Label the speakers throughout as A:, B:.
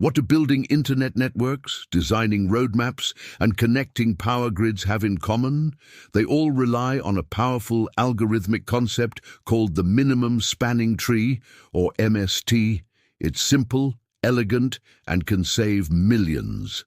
A: What do building internet networks, designing roadmaps, and connecting power grids have in common? They all rely on a powerful algorithmic concept called the minimum spanning tree, or MST. It's simple, elegant, and can save millions.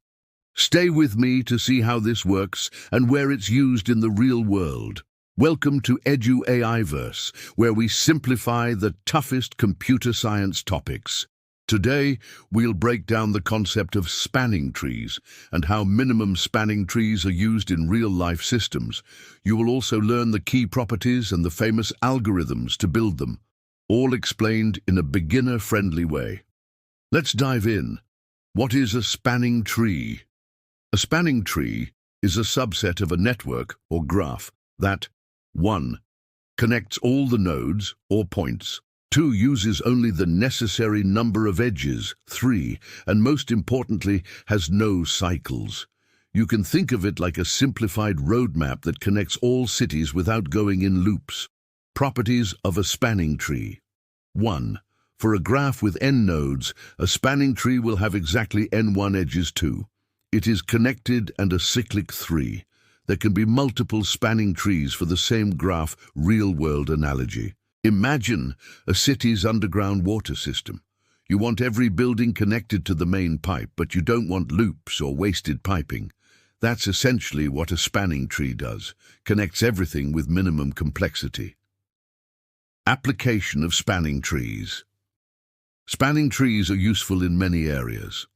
A: Stay with me to see how this works and where it's used in the real world. Welcome to EduAIverse, where we simplify the toughest computer science topics. Today, we'll break down the concept of spanning trees and how minimum spanning trees are used in real-life systems. You will also learn the key properties and the famous algorithms to build them, all explained in a beginner-friendly way. Let's dive in. What is a spanning tree? A spanning tree is a subset of a network or graph that 1. Connects all the nodes or points. 2. Uses only the necessary number of edges. 3. And most importantly, has no cycles. You can think of it like a simplified roadmap that connects all cities without going in loops. Properties of a spanning tree. 1. For a graph with n nodes, a spanning tree will have exactly n1 edges too. It is connected and a cyclic 3. There can be multiple spanning trees for the same graph, real-world analogy. Imagine a city's underground water system. You want every building connected to the main pipe, but you don't want loops or wasted piping. That's essentially what a spanning tree does, connects everything with minimum complexity. Application of spanning trees. Spanning trees are useful in many areas.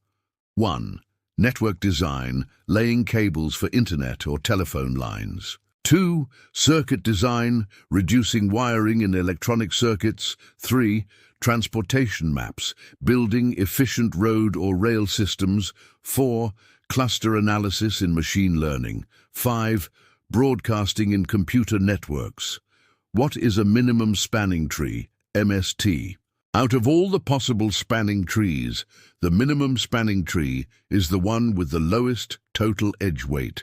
A: 1. Network design, laying cables for internet or telephone lines. 2. Circuit design, reducing wiring in electronic circuits. 3. Transportation maps, building efficient road or rail systems. 4. Cluster analysis in machine learning. 5. Broadcasting in computer networks. What is a minimum spanning tree, MST? Out of all the possible spanning trees, the minimum spanning tree is the one with the lowest total edge weight.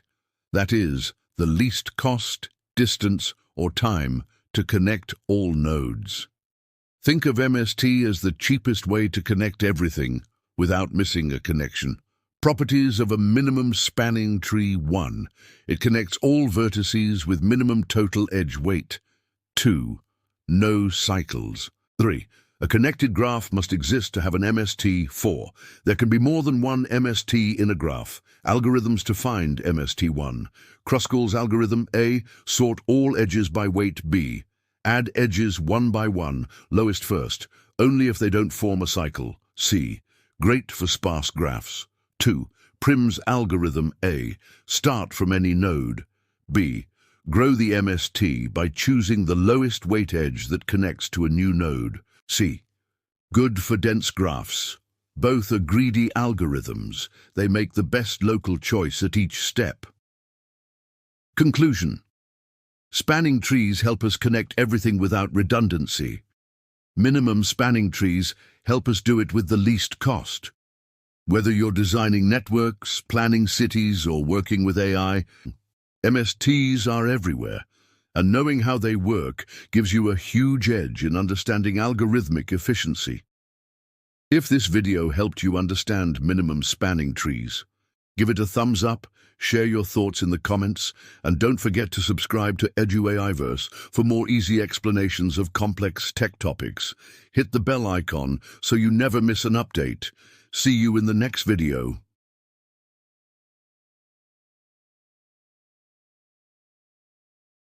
A: That is, the least cost, distance, or time to connect all nodes. Think of MST as the cheapest way to connect everything without missing a connection. Properties of a minimum spanning tree. 1. It connects all vertices with minimum total edge weight. 2. No cycles. 3. A connected graph must exist to have an MST. 4. There can be more than one MST in a graph. Algorithms to find MST1. Kruskal's algorithm. A. Sort all edges by weight. B. Add edges one by one, lowest first, only if they don't form a cycle. C. Great for sparse graphs. 2. Prim's algorithm. A. Start from any node. B. Grow the MST by choosing the lowest weight edge that connects to a new node. C. Good for dense graphs. Both are greedy algorithms. They make the best local choice at each step. Conclusion. Spanning trees help us connect everything without redundancy. Minimum spanning trees help us do it with the least cost. Whether you're designing networks, planning cities, or working with AI, MSTs are everywhere. And knowing how they work gives you a huge edge in understanding algorithmic efficiency. If this video helped you understand minimum spanning trees, give it a thumbs up, share your thoughts in the comments, and don't forget to subscribe to EduAIverse for more easy explanations of complex tech topics. Hit the bell icon so you never miss an update. See you in the next video.